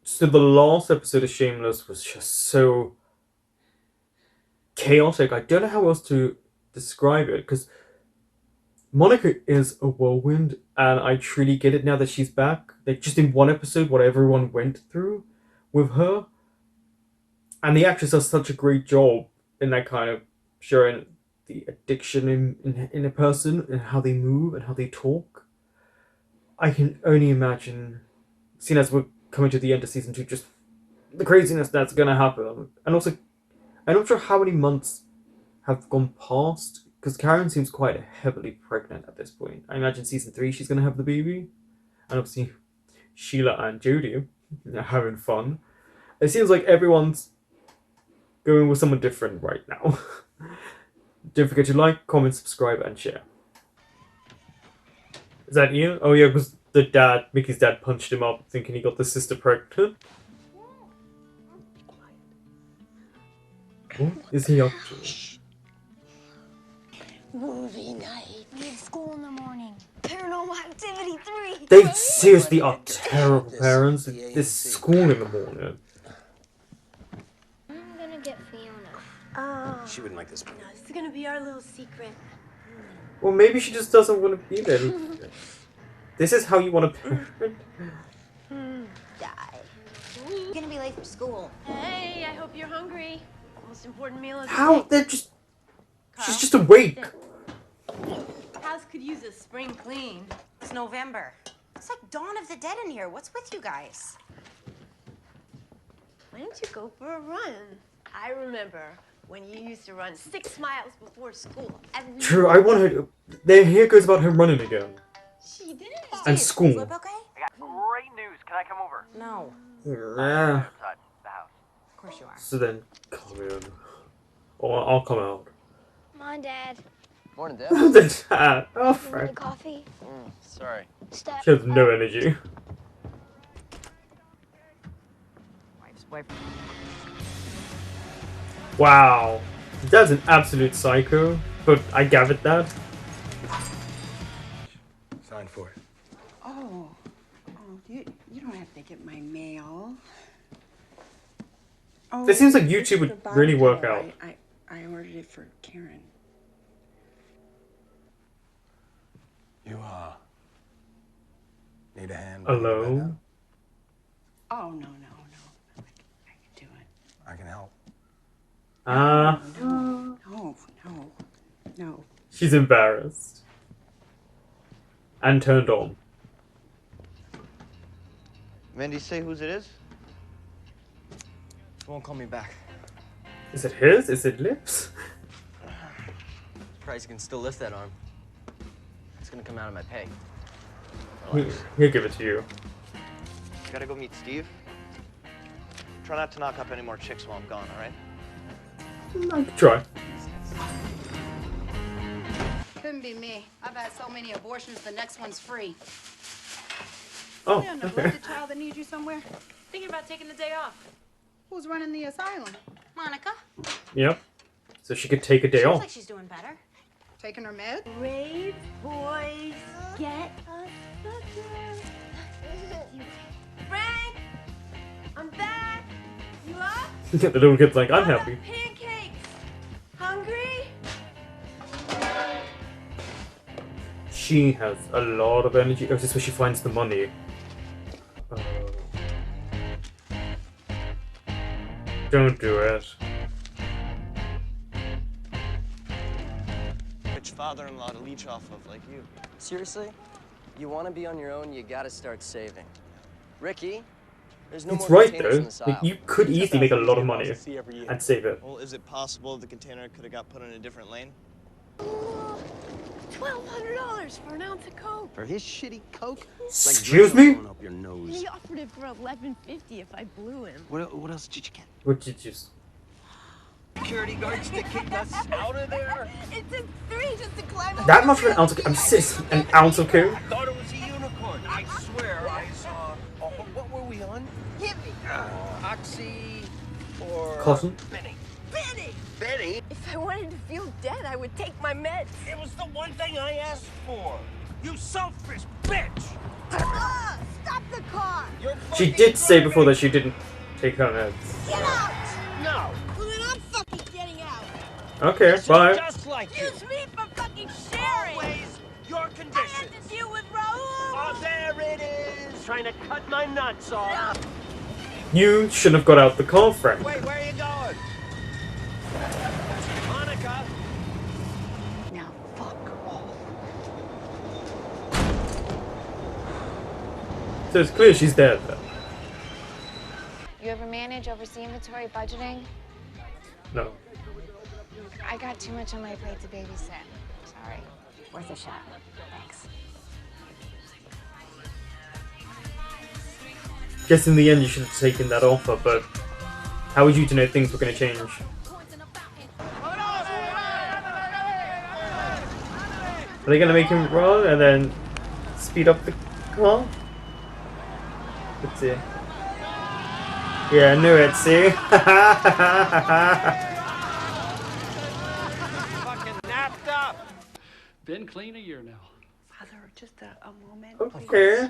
So the last episode of Shameless was just so chaotic. I don't know how else to describe it because Monica is a whirlwind, and I truly get it now that she's back. Like just in one episode, what everyone went through with her, and the actress does such a great job in that kind of showing the addiction in a person and how they move and how they talk. I can only imagine, seeing as we're coming to the end of season 2, just the craziness that's gonna happen. And also, I'm not sure how many months have gone past because Karen seems quite heavily pregnant at this point. I imagine season 3 she's gonna have the baby, and obviously Sheila and Jodie are having fun. It seems like everyone's going with someone different right now. Don't forget to like, comment, subscribe, and share. Is that you? Oh yeah, because Mickey's dad punched him up thinking he got the sister pregnant. What is he up to? Movie night. We have school in the morning. Paranormal Activity 3. They seriously are terrible parents. There's school in the morning. I'm gonna get Fiona. Oh. She wouldn't like this one. No, this is gonna be our little secret. Well, maybe she just doesn't want to be there. This is how you want to parent. Die. You're gonna be late for school. Hey, I hope you're hungry. Most important meal of the How? day. They're just... Carl, She's just awake. House could use a spring clean. It's November. It's like Dawn of the Dead in here. What's with you guys? Why don't you go for a run? I remember when you used to run 6 miles before school every True, I want her to... There, here goes about him running again. She did. And school. Flip okay? I got great news. Can I come over? No. Yeah. Outside the house. Of course you are. So then, come in. Or I'll come out. Come on, Dad. Morning, Dad. The dad. Oh, You want Frank. a coffee? Sorry. Step. She has no energy. Wife. Wow. Dad's an absolute psycho, but I gathered that. Sign for it. Oh, you don't have to get my mail. Oh, It seems like it's YouTube would the really work barcode. out. I ordered it for Karen. You, need a hand? Alone? Oh, no. I can do it. I can help. No. She's embarrassed. And turned on. Mandy, say whose it is? Won't call me back. Is it his? Is it Lips? Price can still lift that arm. It's gonna come out of my pay. He'll give it to you. Gotta go meet Steve. Try not to knock up any more chicks while I'm gone, alright? I could try. Couldn't be me. I've had so many abortions, the next one's free. Oh, You okay. neglected child that needs you somewhere? Thinking about taking the day off. Who's running the asylum? Monica. Yep. So she could take a day Seems off. like she's doing better. Taking her med? Brave boys get us sucker. Frank, I'm back. You up? The little kid's like, I'm happy. Pancakes. Hungry? She has a lot of energy. Oh, is this where she finds the money? Don't do it. Rich father-in-law to leech off of, like you. Seriously? You want to be on your own, you gotta start saving. Ricky, there's no It's more right containers in though. this Like, aisle. you could easily make a lot of money and save it. Well, is it possible the container could have got put in a different lane? $1,200 for an ounce of coke. For his shitty coke? Excuse me? Going up your nose. He offered it for $11.50 if I blew him. What else did you get? What did you... Security guards that kicked us out of there? It took 3 just to climb over. That much for an ounce of... I'm serious. An ounce of coke? I thought it was a unicorn. I swear I saw. Oh, what were we on? Hit me. Oxy or Cotton? Benny? Benny. Benny? If I wanted to feel dead, I would take my meds. It was the one thing I asked for. You selfish bitch! Ah, stop the car. She did say before that she didn't take her meds. Get out. No. Well, then I'm fucking getting out. Okay, This is bye. just like you. Excuse me for fucking sharing. Always your I had conditions. to deal with Raul. Oh, there it is. Trying to cut my nuts off. You shouldn't have got out the car, Frank. Wait, where are you going? Monica. Now, fuck off. So it's clear she's dead. You ever manage, oversee inventory, budgeting? No. I got too much on my plate to babysit. Sorry. Worth a shot. Thanks. Guess in the end you should have taken that offer, but how was you to know things were going to change? Are they going to make him run and then speed up the car? Let's see. Yeah, I knew it, see? Fucking napped up. Been clean a year now. Father, just a moment. Okay.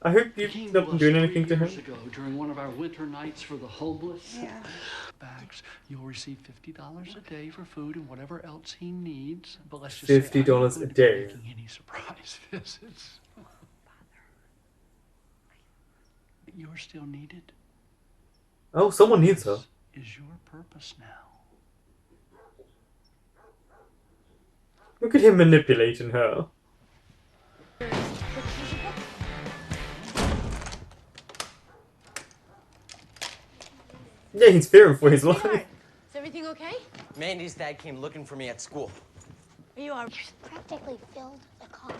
I hope He you've came not to been us doing 3 anything to him. years ago during one of our winter nights for the homeless. Yeah. Bags. You'll receive $50 a day for food and whatever else he needs. But let's just say $50 I'm not a going to be day. making any surprise visits. You're still needed. Oh, someone needs her. This is your purpose now. Look at him manipulating her. Yeah, he's fearing for his life. Sweetheart, is everything okay? Mandy's dad came looking for me at school. Are you all right? Practically filled the car.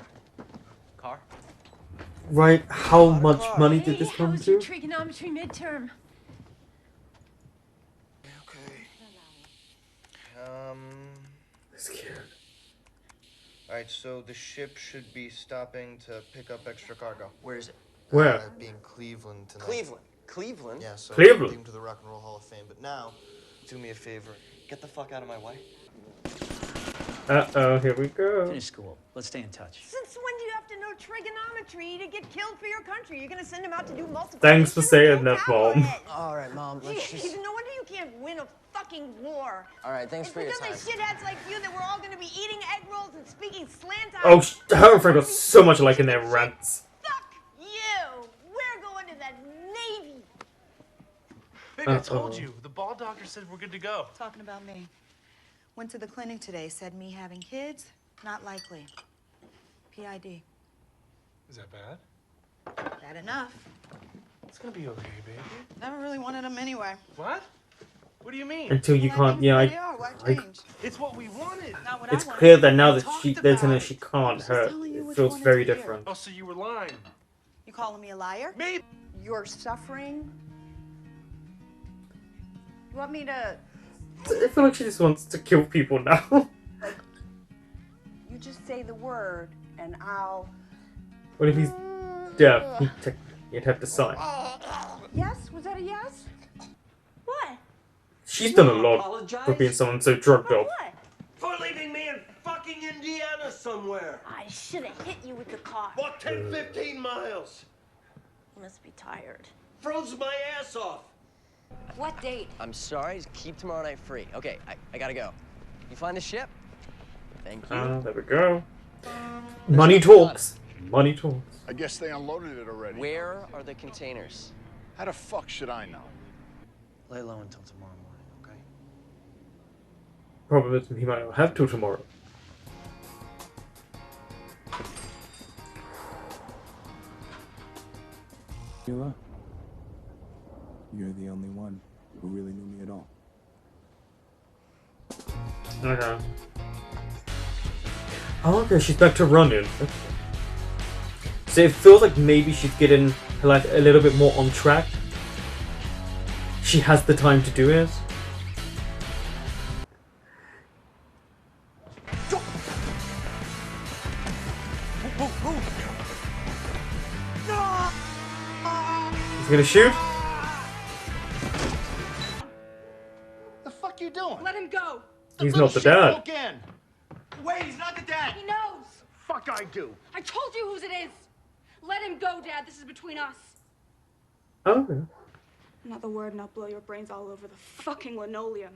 Car? Right, how much money did this How come was your to? trigonometry midterm? Okay. Scared. Alright, so the ship should be stopping to pick up extra cargo. Where is it? Where? Being Cleveland tonight. Cleveland. Cleveland? Yeah, so Cleveland? take 'em to the Rock and Roll Hall of Fame. But now, do me a favor. Get the fuck out of my way. Uh-oh, here we go. Finish school. Let's stay in touch. Since when do you have to know trigonometry to get killed for your country? You're gonna send him out to do multiplication? Thanks for saying that, Mom. All right, Mom. Let's just. No wonder you can't win a fucking war. All right, thanks It's for your because time. of shitheads like you that we're all gonna be eating egg rolls and speaking slant Oh, her and Frank got so much alike in their rants. Fuck you! We're going to the Navy. Baby, I told you. The ball doctor said we're good to go. Talking about me. Went to the clinic today, said me having kids, not likely. PID. Is that bad? Bad enough. It's gonna be okay, baby. Never really wanted them anyway. What? What do you mean? Until you can't, yeah, Why I change? It's what we wanted. Not what it's I wanted. clear that now that talked they're telling her about she it. can't hurt, telling you it which feels one is very here. different. Oh, so you were lying. You calling me a liar? Me? You're suffering? You want me to... I feel like she just wants to kill people now. You just say the word, and I'll... What if he's deaf? He'd have to sign. Yes? Was that a yes? What? She's done a lot for being someone so drugged up. What? For leaving me in fucking Indiana somewhere. I should have hit you with the car. Walked 10, 15 miles. You must be tired. Froze my ass off. What date? I'm sorry. Just keep tomorrow night free. Okay, I gotta go. You find the ship? Thank you. There we go. Money talks. Money talks. I guess they unloaded it already. Where are the containers? How the fuck should I know? Lay low until tomorrow morning, okay? Problem is, he might not have till tomorrow. Sheila, you're the only one who really knew me at all. Okay. Oh, okay, she's back to running. Okay. So it feels like maybe she's getting her life a little bit more on track. She has the time to do it. He's gonna shoot. The fuck you doing? Let him go. He's not the dad. Again. Wait, he's not the dad. He knows. Fuck I do. I told you whose it is. Let him go, Dad. This is between us. Oh, okay. Another word and I'll blow your brains all over the fucking linoleum.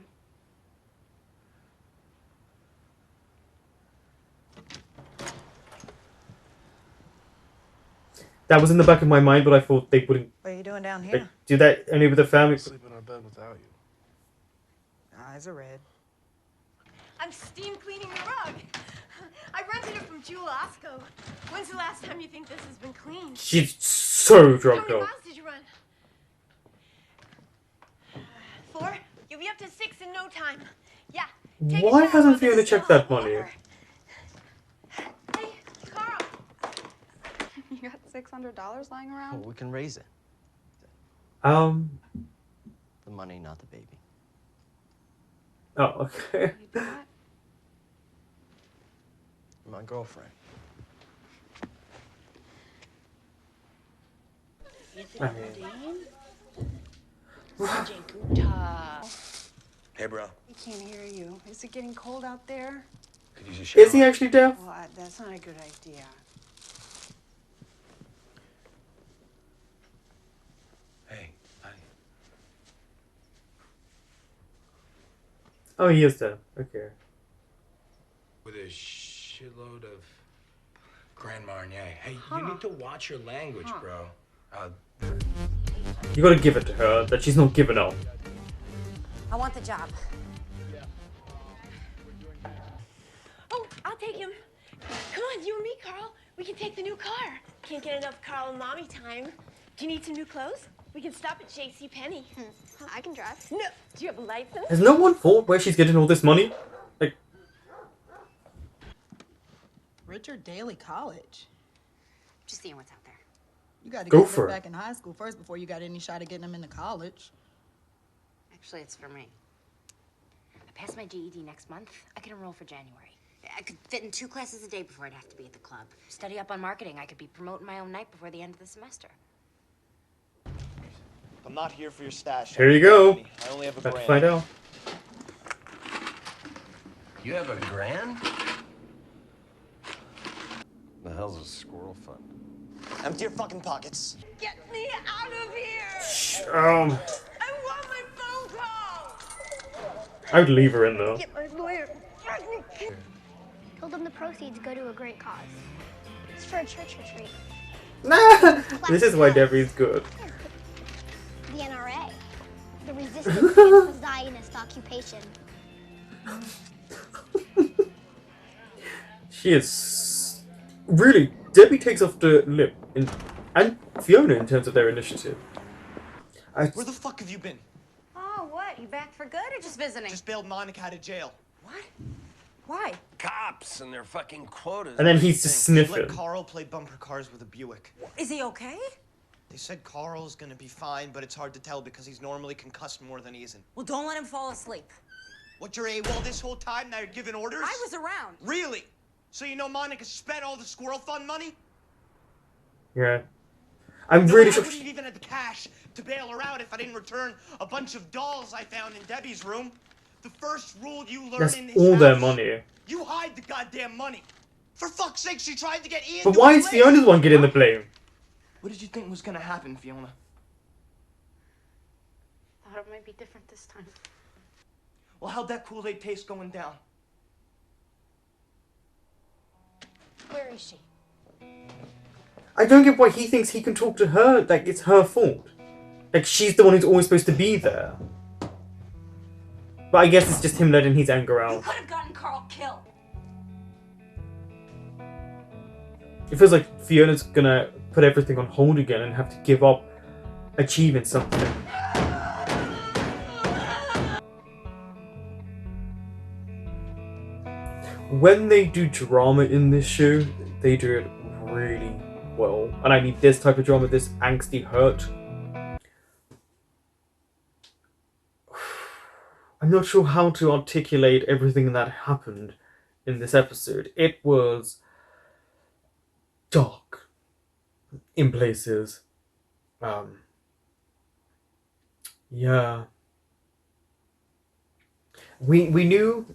That was in the back of my mind, but I thought they wouldn't. What are you doing down Like, here? do that only with the family. Sleep in our bed without you. Eyes are red. I'm steam cleaning the rug. I rented it from Jewel Osco. When's the last time you think this has been cleaned? She's so How drunk, many though. miles did you run? 4? You'll be up to 6 in no time. Yeah. Take a Why shower hasn't while there's Fiona still checked that hot money? water. Hey, Carl. You got $600 lying around? Oh, we can raise it. The The money, not the baby. Oh, okay. My girlfriend. Hey, bro. I can't hear you. Is it getting cold out there? Could use a shower. Is he actually deaf? Well, that's not a good idea. Hey, Oh, he is deaf. Okay. With a shitload of Grand Marnier. Hey, you need to watch your language, bro. You gotta give it to her that she's not giving up. I want the job. Oh, I'll take him. Come on, you and me, Carl. We can take the new car. Can't get enough Carl and Mommy time. Do you need some new clothes? We can stop at JCPenney. I can drive. No. Do you have a license? Has no one thought where she's getting all this money? Like, Richard Daley College. Just seeing what's out there. You got to Go get for him it. back in high school first before you got any shot at getting him into college. Actually, it's for me. I pass my GED next month. I can enroll for January. I could fit in 2 classes a day before I'd have to be at the club. Study up on marketing. I could be promoting my own night before the end of the semester. I'm not here for your stash. here you go. I only have a About to grand. find out. You have a grand? The hell's a squirrel fund? Empty your fucking pockets. Get me out of here! I want my phone call! would leave her in though. Get my lawyer. Told them the proceeds go to a great cause. It's for a church retreat. Nah! This is why Debbie's good. The NRA. The Resistance Against the Zionist Occupation. She is really. Debbie takes off the lip, and Fiona in terms of their initiative. Where the fuck have you been? Oh, what? You back for good or just visiting? Just bailed Monica out of jail. What? Why? Cops and their fucking quotas. And then he's just sniffing. Let Carl play bumper cars with a Buick. Is he okay? They said Carl's gonna be fine, but it's hard to tell because he's normally concussed more than he isn't. Well, don't let him fall asleep. What, you're AWOL this whole time? Now you're giving orders? I was around. Really? So you know Monica spent all the squirrel fund money? Yeah. I'm No, really I sure. wouldn't even have the cash to bail her out if I didn't return a bunch of dolls I found in Debbie's room. The first rule you learn That's in this all house, their money. you hide the goddamn money. For fuck's sake, she tried to get Ian But to why her is list. Fiona the one getting the blame? What did you think was gonna happen, Fiona? Thought it might be different this time. Well, how'd that Kool-Aid taste going down? Where is she? I don't get why he thinks he can talk to her. Like it's her fault. Like she's the one who's always supposed to be there. But I guess it's just him letting his anger You out. could have gotten Carl killed. It feels like Fiona's gonna put everything on hold again and have to give up achieving something. When they do drama in this show, they do it really well. And I mean this type of drama, this angsty hurt. I'm not sure how to articulate everything that happened in this episode. It was dark in places. Yeah. We knew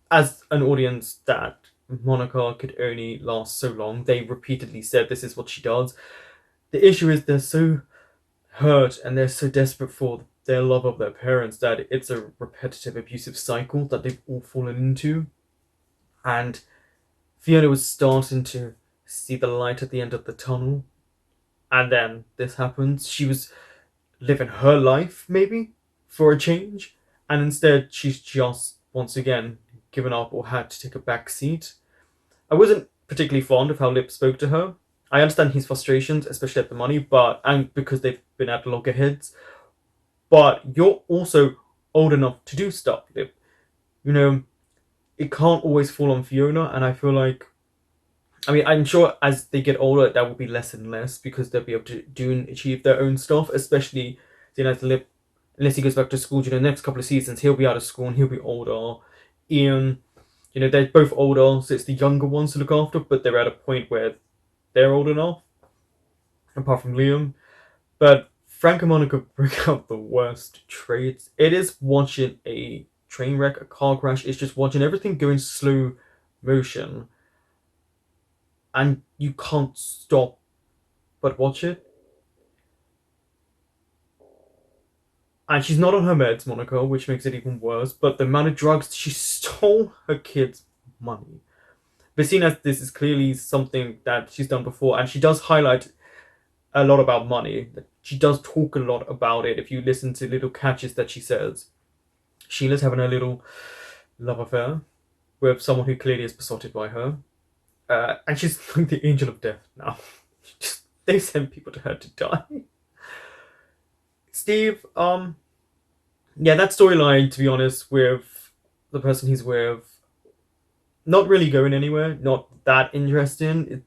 as an audience that Monica could only last so long. They repeatedly said this is what she does. the issue is they're so hurt and they're so desperate for their love of their parents that it's a repetitive abusive cycle that they've all fallen into. And Fiona was starting to see the light at the end of the tunnel, and then this happens. She was living her life, maybe, for a change, and instead she's just, once again, given up or had to take a back seat. I wasn't particularly fond of how Lip spoke to her. I understand his frustrations, especially at the money, and because they've been at loggerheads, but you're also old enough to do stuff, Lip. You know, it can't always fall on Fiona, and I feel like, I mean, I'm sure as they get older, that will be less and less because they'll be able to do and achieve their own stuff, especially, you know, Lip, unless he goes back to school, you know, the next couple of seasons, he'll be out of school and he'll be older. Ian, you know, they're both older, so it's the younger ones to look after, but they're at a point where they're old enough, apart from Liam. But Frank and Monica bring out the worst traits. It is watching a train wreck, a car crash. It's just watching everything go in slow motion. And you can't stop but watch it. And she's not on her meds, Monica, which makes it even worse. But the amount of drugs, she stole her kids' money. But seeing as this is clearly something that she's done before, and she does highlight a lot about money. She does talk a lot about it if you listen to little catches that she says. Sheila's having a little love affair with someone who clearly is besotted by her. And she's like the angel of death now. They send people to her to die. Steve, yeah, that storyline, to be honest, with the person he's with, not really going anywhere, not that interesting.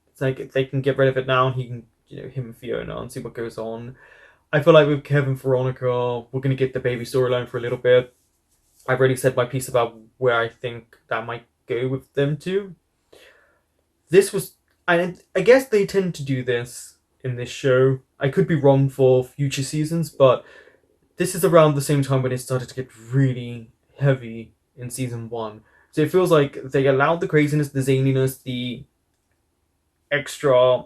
It's like if they can get rid of it now, and he can, you know, him and Fiona, and see what goes on. I feel like with Kevin, Veronica, we're going to get the baby storyline for a little bit. I've already said my piece about where I think that might go with them two. This was, I guess they tend to do this in this show. I could be wrong for future seasons, but this is around the same time when it started to get really heavy in season 1. So it feels like they allowed the craziness, the zaniness, the extra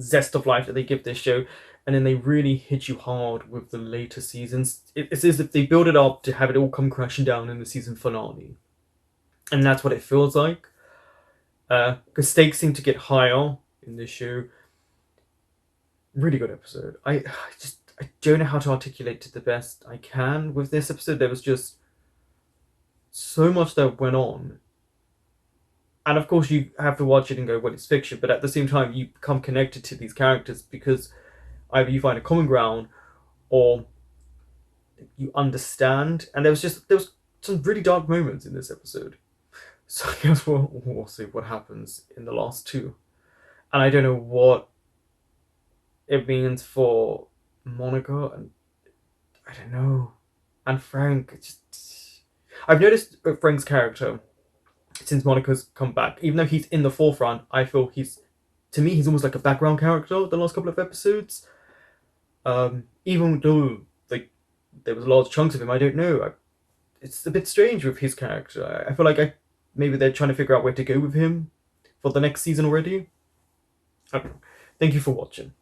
zest of life that they give this show, and then they really hit you hard with the later seasons. It's as if they build it up to have it all come crashing down in the season finale. And that's what it feels like. Because stakes seem to get higher in this show. Really good episode. I don't know how to articulate it the best I can with this episode. There was just so much that went on. And of course you have to watch it and go, well, it's fiction, but at the same time you become connected to these characters because either you find a common ground or you understand. And there was some really dark moments in this episode. So I guess we'll see what happens in the last 2. And I don't know what it means for Monica, and I don't know. And Frank, I've noticed Frank's character since Monica's come back. Even though he's in the forefront, I feel he's almost like a background character the last couple of episodes. Even though there was large chunks of him, I don't know. It's a bit strange with his character. I feel like maybe they're trying to figure out where to go with him for the next season already. I don't know. Thank you for watching.